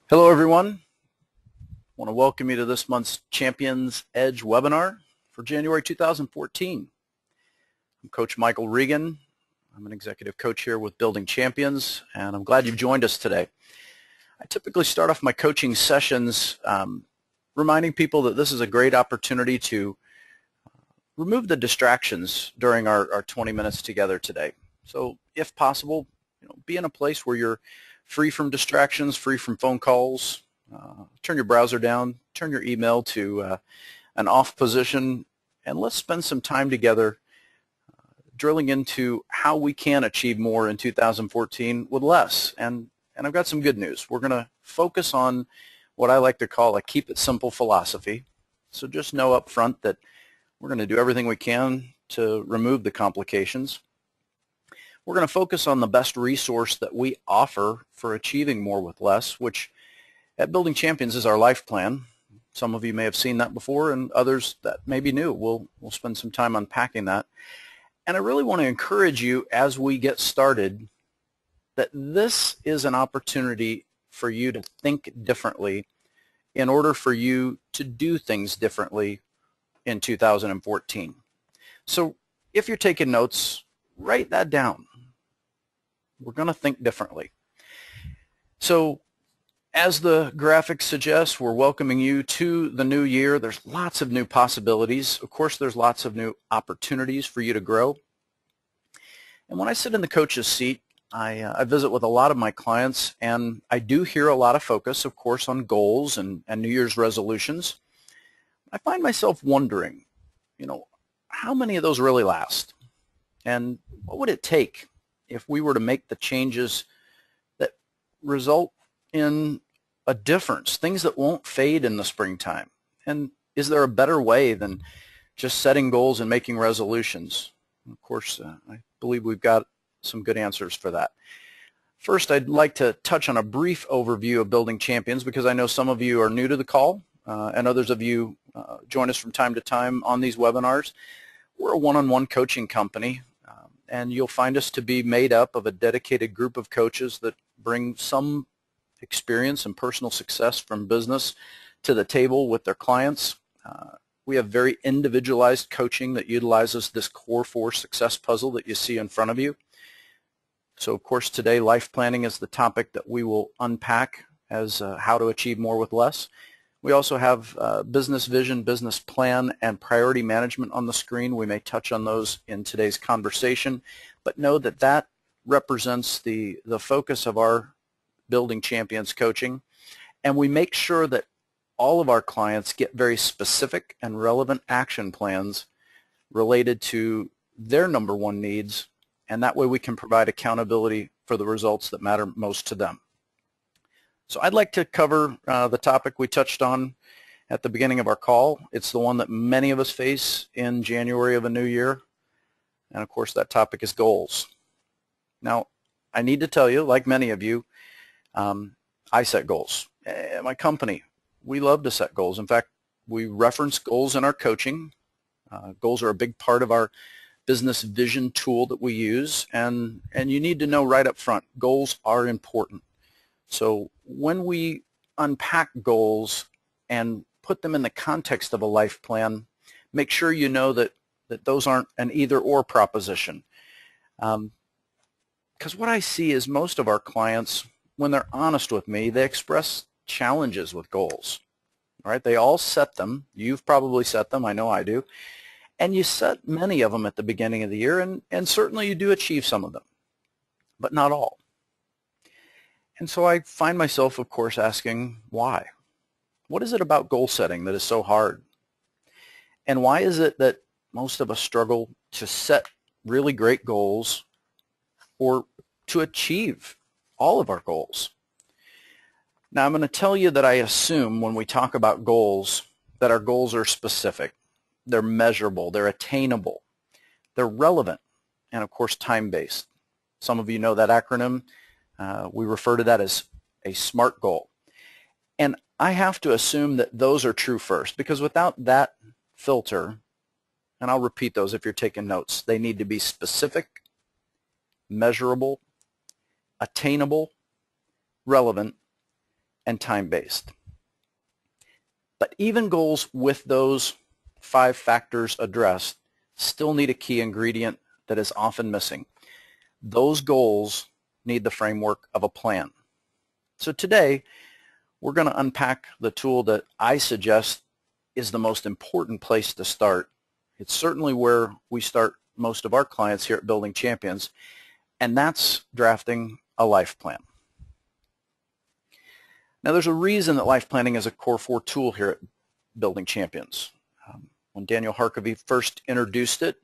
Hello everyone. I want to welcome you to this month's Champions Edge webinar for January 2014. I'm Coach Michael Regan. I'm an executive coach here with Building Champions, and I'm glad you've joined us today. I typically start off my coaching sessions reminding people that this is a great opportunity to remove the distractions during our 20 minutes together today. So if possible, be in a place where you're free from distractions, free from phone calls. Turn your browser down, turn your email to an off position, and let's spend some time together drilling into how we can achieve more in 2014 with less. And I've got some good news. We're going to focus on what I like to call a keep it simple philosophy. So just know up front that we're going to do everything we can to remove the complications. We're going to focus on the best resource that we offer for achieving more with less, which at Building Champions is our life plan. Some of you may have seen that before, and others that may be new. We'll spend some time unpacking that. And I really want to encourage you as we get started that this is an opportunity for you to think differently in order for you to do things differently in 2014. So if you're taking notes, write that down. We're going to think differently. So as the graphic suggests, we're welcoming you to the new year. There's lots of new possibilities. Of course, there's lots of new opportunities for you to grow. And when I sit in the coach's seat, I visit with a lot of my clients, and I do hear a lot of focus, of course, on goals and New Year's resolutions. I find myself wondering, how many of those really last? And what would it take if we were to make the changes that result in a difference, things that won't fade in the springtime? And is there a better way than just setting goals and making resolutions? Of course, I believe we've got some good answers for that. First, I'd like to touch on a brief overview of Building Champions because I know some of you are new to the call and others of you join us from time to time on these webinars. We're a one-on-one coaching company. And you'll find us to be made up of a dedicated group of coaches that bring some experience and personal success from business to the table with their clients. We have very individualized coaching that utilizes this core 4 success puzzle that you see in front of you. So of course today life planning is the topic that we will unpack as how to achieve more with less. We also have business vision, business plan, and priority management on the screen. We may touch on those in today's conversation, but know that that represents the focus of our Building Champions coaching. And we make sure that all of our clients get very specific and relevant action plans related to their number one needs, and that way we can provide accountability for the results that matter most to them. So I'd like to cover the topic we touched on at the beginning of our call. It's the one that many of us face in January of a new year. And of course, that topic is goals. Now, I need to tell you, like many of you, I set goals. At my company, we love to set goals. In fact, we reference goals in our coaching. Goals are a big part of our business vision tool that we use. And you need to know right up front, goals are important. So when we unpack goals and put them in the context of a life plan, make sure you know that those aren't an either-or proposition. Because what I see is most of our clients, when they're honest with me, they express challenges with goals. All right? They all set them. You've probably set them. I know I do. And you set many of them at the beginning of the year, and certainly you do achieve some of them, but not all. And so I find myself, of course, asking why. What is it about goal setting that is so hard? And why is it that most of us struggle to set really great goals or to achieve all of our goals? Now, I'm going to tell you that I assume when we talk about goals that our goals are specific. They're measurable, they're attainable, they're relevant, and of course time-based. Some of you know that acronym. We refer to that as a SMART goal. And I have to assume that those are true first, because without that filter, and I'll repeat those if you're taking notes, they need to be specific, measurable, attainable, relevant, and time-based. But even goals with those 5 factors addressed still need a key ingredient that is often missing. Those goals need the framework of a plan. So today, we're going to unpack the tool that I suggest is the most important place to start. It's certainly where we start most of our clients here at Building Champions, and that's drafting a life plan. Now, there's a reason that life planning is a core 4 tool here at Building Champions. When Daniel Harkavy first introduced it,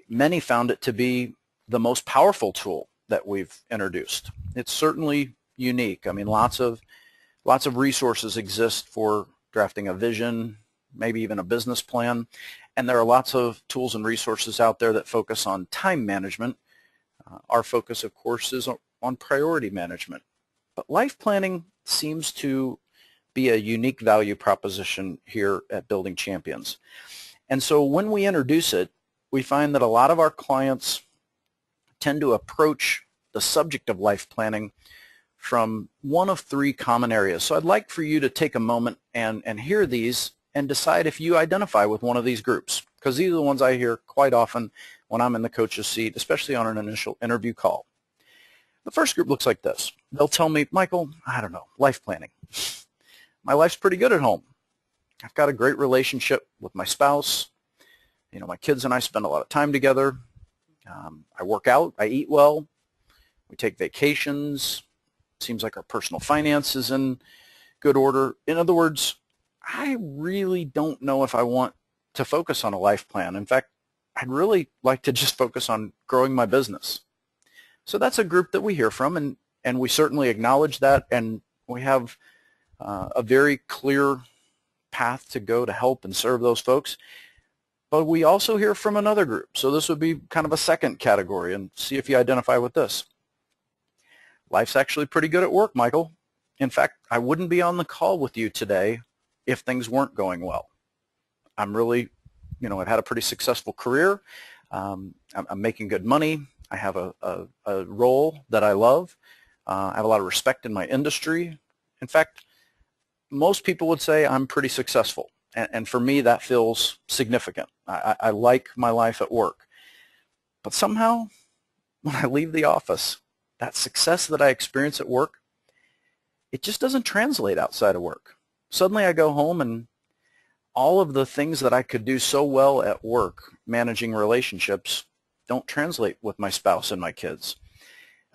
many found it to be the most powerful tool that we've introduced. It's certainly unique. I mean, lots of resources exist for drafting a vision, maybe even a business plan, and there are lots of tools and resources out there that focus on time management. Our focus, of course, is on priority management. But life planning seems to be a unique value proposition here at Building Champions. And so when we introduce it, we find that a lot of our clients tend to approach the subject of life planning from one of 3 common areas. So I'd like for you to take a moment and hear these and decide if you identify with one of these groups, because these are the ones I hear quite often when I'm in the coach's seat, especially on an initial interview call. The first group looks like this. They'll tell me, Michael, I don't know, life planning. My life's pretty good at home. I've got a great relationship with my spouse. You know, my kids and I spend a lot of time together. I work out. I eat well. We take vacations. Seems like our personal finance is in good order. In other words, I really don't know if I want to focus on a life plan. In fact, I'd really like to just focus on growing my business. So that's a group that we hear from, and we certainly acknowledge that, and we have a very clear path to go to help and serve those folks. But we also hear from another group. So this would be kind of a second category, and see if you identify with this. Life's actually pretty good at work, Michael. In fact, I wouldn't be on the call with you today if things weren't going well. I'm really, I've had a pretty successful career. I'm making good money. I have a role that I love. I have a lot of respect in my industry. In fact, most people would say I'm pretty successful. And for me, that feels significant. I like my life at work. But somehow, when I leave the office, that success that I experience at work, it just doesn't translate outside of work. Suddenly I go home and all of the things that I could do so well at work, managing relationships, don't translate with my spouse and my kids.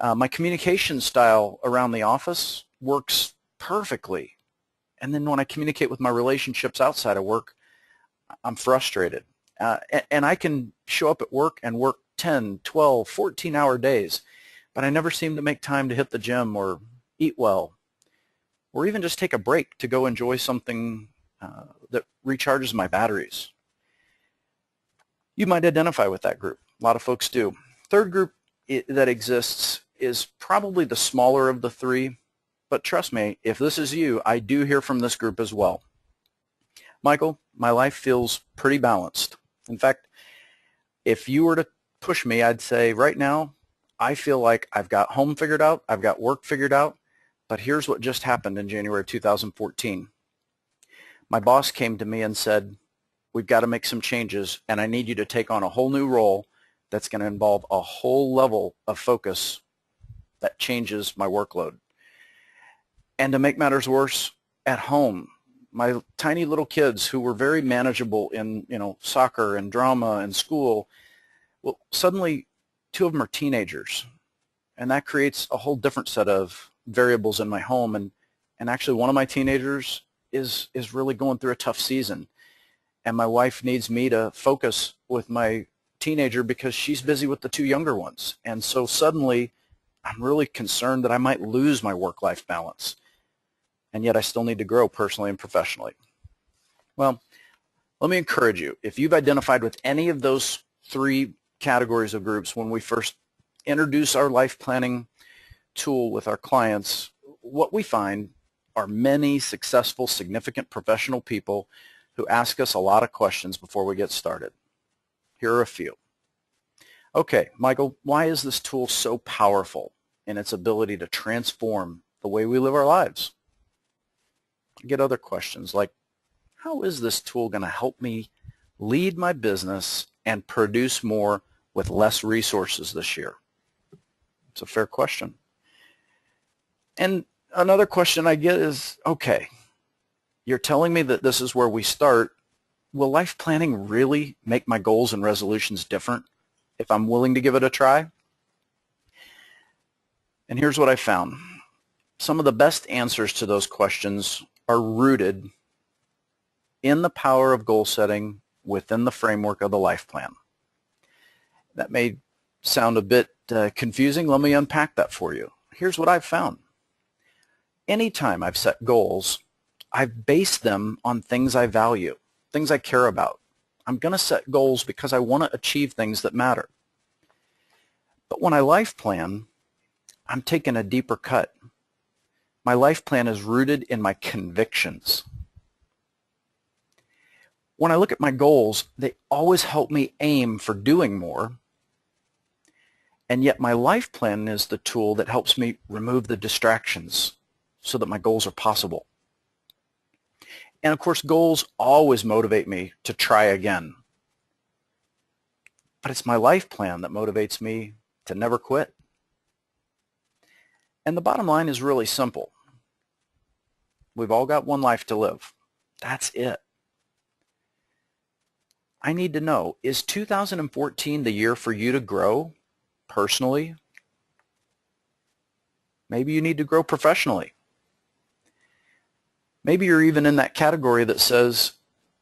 My communication style around the office works perfectly. And then when I communicate with my relationships outside of work, I'm frustrated. And I can show up at work and work 10, 12, 14-hour days, but I never seem to make time to hit the gym or eat well, or even just take a break to go enjoy something that recharges my batteries. You might identify with that group. A lot of folks do. Third group that exists is probably the smaller of the 3, but trust me, if this is you, I do hear from this group as well. Michael, my life feels pretty balanced. In fact, if you were to push me, I'd say right now, I feel like I've got home figured out, I've got work figured out, but here's what just happened in January 2014. My boss came to me and said, we've got to make some changes, and I need you to take on a whole new role that's going to involve a whole level of focus that changes my workload. And to make matters worse, at home, my tiny little kids who were very manageable in, soccer and drama and school, well, suddenly 2 of them are teenagers, and that creates a whole different set of variables in my home. And actually, one of my teenagers is really going through a tough season, and my wife needs me to focus with my teenager because she's busy with the 2 younger ones. And so suddenly, I'm really concerned that I might lose my work-life balance, and yet I still need to grow personally and professionally. Well, let me encourage you. If you've identified with any of those 3 categories of groups when we first introduce our life planning tool with our clients, what we find are many successful, significant professional people who ask us a lot of questions before we get started. Here are a few. Okay, Michael, why is this tool so powerful in its ability to transform the way we live our lives. I get other questions like, how is this tool going to help me lead my business and produce more with less resources this year? It's a fair question. And another question I get is, okay, you're telling me that this is where we start. Will life planning really make my goals and resolutions different if I'm willing to give it a try? And here's what I found. Some of the best answers to those questions are rooted in the power of goal setting within the framework of the life plan. That may sound a bit confusing. Let me unpack that for you. Here's what I've found. Anytime I've set goals, I've based them on things I value, things I care about. I'm going to set goals because I want to achieve things that matter. But when I life plan, I'm taking a deeper cut. My life plan is rooted in my convictions. When I look at my goals, they always help me aim for doing more. And yet my life plan is the tool that helps me remove the distractions so that my goals are possible. And of course, goals always motivate me to try again. But it's my life plan that motivates me to never quit. And the bottom line is really simple. We've all got one life to live. That's it. I need to know, is 2014 the year for you to grow personally? Maybe you need to grow professionally. Maybe you're even in that category that says,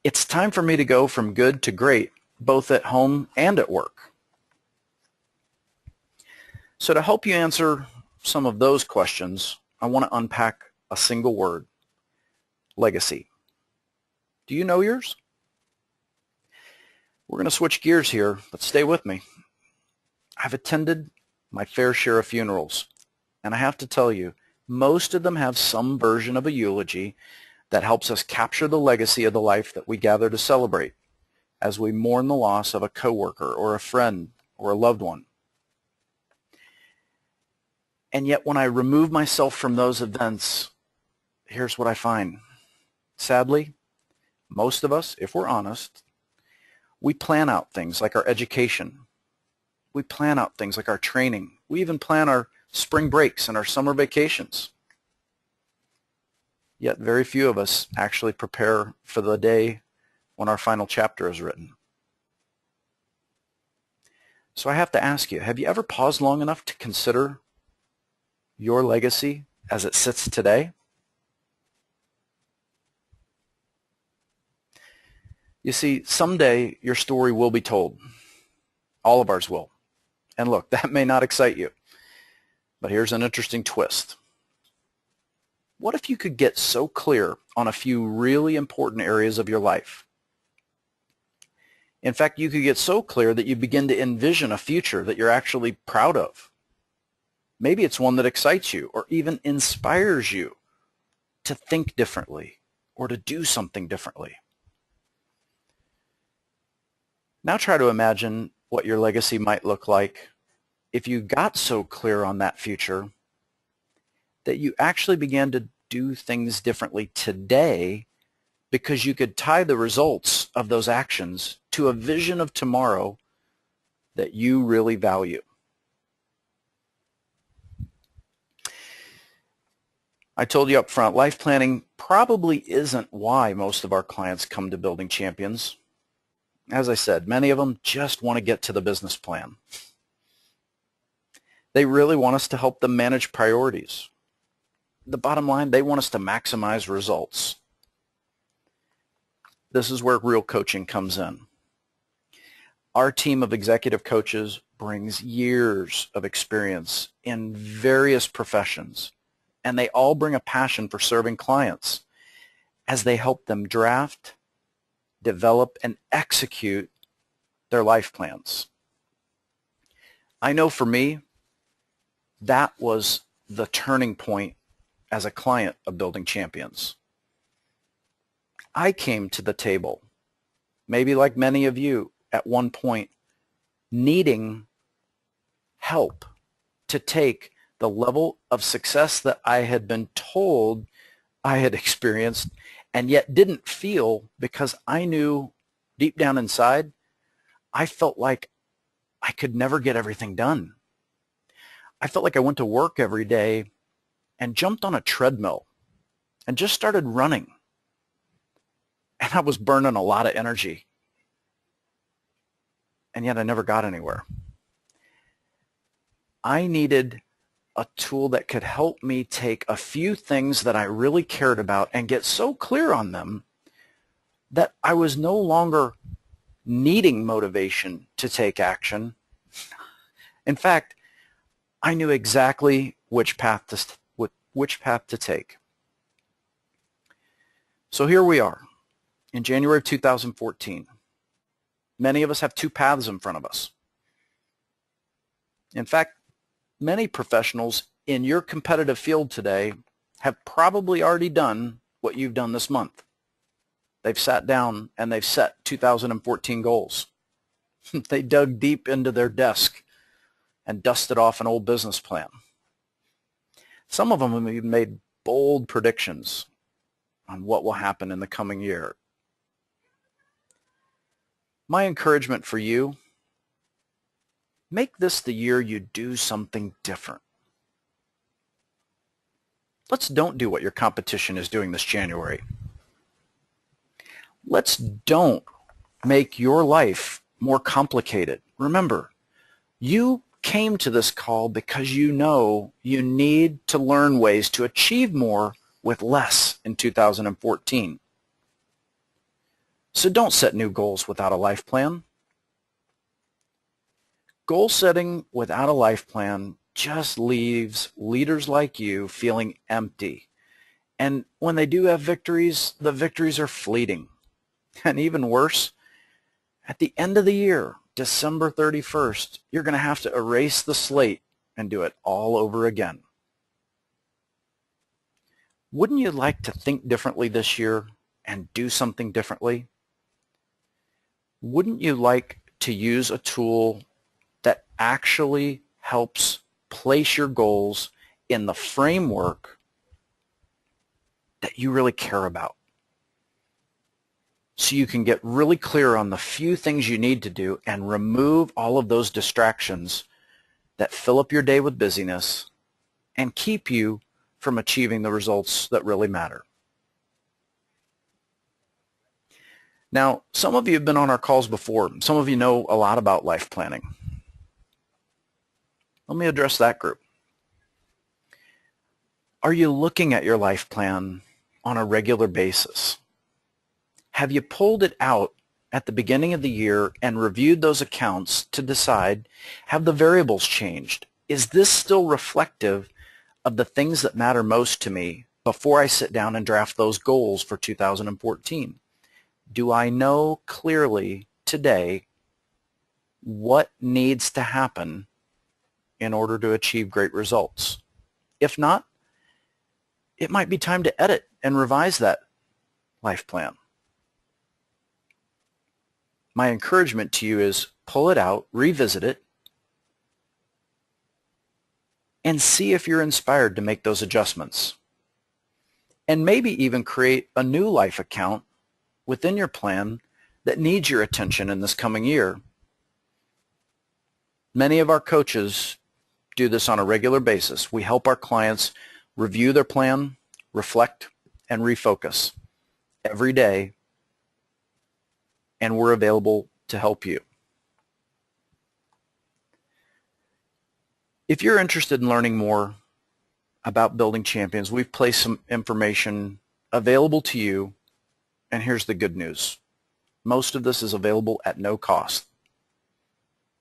it's time for me to go from good to great, both at home and at work. So to help you answer some of those questions, I want to unpack a single word: legacy. Do you know yours? We're going to switch gears here, but stay with me. I've attended my fair share of funerals, and I have to tell you, most of them have some version of a eulogy that helps us capture the legacy of the life that we gather to celebrate as we mourn the loss of a coworker or a friend or a loved one. And yet when I remove myself from those events, here's what I find. Sadly, most of us, if we're honest, we plan out things like our education. We plan out things like our training. We even plan our spring breaks and our summer vacations. Yet very few of us actually prepare for the day when our final chapter is written. So I have to ask you, have you ever paused long enough to consider your legacy as it sits today? You see, someday your story will be told. All of ours will. And look, that may not excite you, but here's an interesting twist. What if you could get so clear on a few really important areas of your life? In fact, you could get so clear that you begin to envision a future that you're actually proud of. Maybe it's one that excites you or even inspires you to think differently or to do something differently. Now try to imagine what your legacy might look like if you got so clear on that future that you actually began to do things differently today because you could tie the results of those actions to a vision of tomorrow that you really value. I told you up front, life planning probably isn't why most of our clients come to Building Champions. As I said, many of them just want to get to the business plan. They really want us to help them manage priorities. The bottom line, they want us to maximize results. This is where real coaching comes in. Our team of executive coaches brings years of experience in various professions, and they all bring a passion for serving clients as they help them draft, develop, and execute their life plans. I know for me, that was the turning point as a client of Building Champions. I came to the table, maybe like many of you at one point, needing help to take the level of success that I had been told I had experienced and yet didn't feel, because I knew deep down inside, I felt like I could never get everything done. I felt like I went to work every day and jumped on a treadmill and just started running. And I was burning a lot of energy. And yet I never got anywhere. I needed a tool that could help me take a few things that I really cared about and get so clear on them that I was no longer needing motivation to take action. In fact, I knew exactly which path to take. So here we are in January of 2014. Many of us have two paths in front of us. In fact, many professionals in your competitive field today have probably already done what you've done this month. They've sat down and they've set 2014 goals. They dug deep into their desk and dusted off an old business plan. Some of them have even made bold predictions on what will happen in the coming year. My encouragement for you, make this the year you do something different. Let's don't do what your competition is doing this January. Let's don't make your life more complicated. Remember, you came to this call because you know you need to learn ways to achieve more with less in 2014. So don't set new goals without a life plan. Goal setting without a life plan just leaves leaders like you feeling empty. And when they do have victories, the victories are fleeting. And even worse, at the end of the year, December 31st, you're going to have to erase the slate and do it all over again. Wouldn't you like to think differently this year and do something differently? Wouldn't you like to use a tool that actually helps place your goals in the framework that you really care about, so you can get really clear on the few things you need to do and remove all of those distractions that fill up your day with busyness and keep you from achieving the results that really matter? Now, some of you have been on our calls before. Some of you know a lot about life planning. Let me address that group. Are you looking at your life plan on a regular basis? Have you pulled it out at the beginning of the year and reviewed those accounts to decide, have the variables changed? Is this still reflective of the things that matter most to me before I sit down and draft those goals for 2014? Do I know clearly today what needs to happen in order to achieve great results? If not, it might be time to edit and revise that life plan. My encouragement to you is pull it out, revisit it, and see if you're inspired to make those adjustments. And maybe even create a new life account within your plan that needs your attention in this coming year. Many of our coaches do this on a regular basis. We help our clients review their plan, reflect, and refocus every day, and we're available to help you. If you're interested in learning more about building champions, we've placed some information available to you, and here's the good news. Most of this is available at no cost.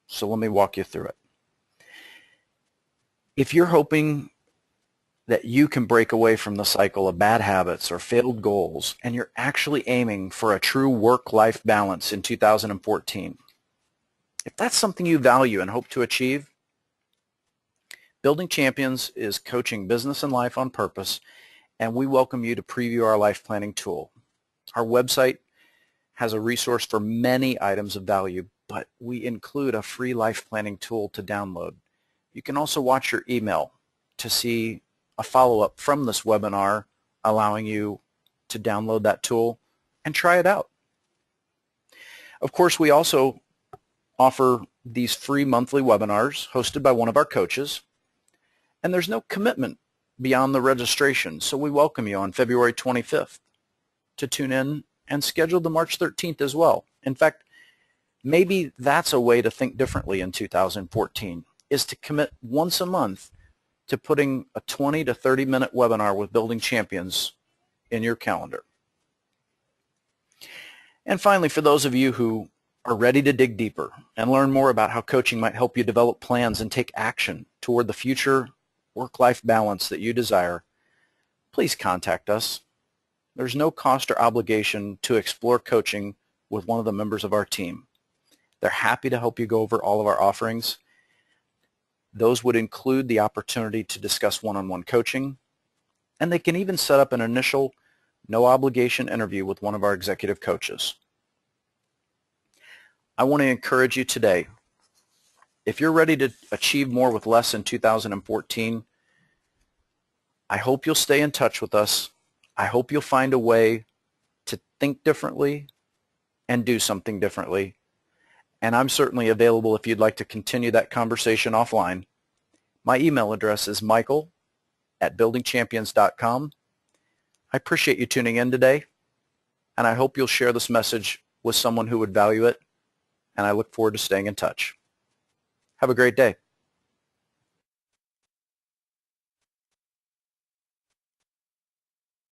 So let me walk you through it. If you're hoping that you can break away from the cycle of bad habits or failed goals, and you're actually aiming for a true work-life balance in 2014, if that's something you value and hope to achieve, Building Champions is coaching business and life on purpose, and we welcome you to preview our life planning tool. Our website has a resource for many items of value, but we include a free life planning tool to download. You can also watch your email to see a follow-up from this webinar, allowing you to download that tool and try it out. Of course, we also offer these free monthly webinars hosted by one of our coaches, and there's no commitment beyond the registration, so we welcome you on February 25th to tune in and schedule the March 13th as well. In fact, maybe that's a way to think differently in 2014, is to commit once a month to putting a 20 to 30-minute webinar with Building Champions in your calendar. And finally, for those of you who are ready to dig deeper and learn more about how coaching might help you develop plans and take action toward the future work-life balance that you desire, please contact us. There's no cost or obligation to explore coaching with one of the members of our team. They're happy to help you go over all of our offerings. Those would include the opportunity to discuss one-on-one coaching, and they can even set up an initial no-obligation interview with one of our executive coaches. I want to encourage you today, if you're ready to achieve more with less in 2014, I hope you'll stay in touch with us. I hope you'll find a way to think differently and do something differently. And I'm certainly available if you'd like to continue that conversation offline. My email address is michael@buildingchampions.com. I appreciate you tuning in today, and I hope you'll share this message with someone who would value it, and I look forward to staying in touch. Have a great day.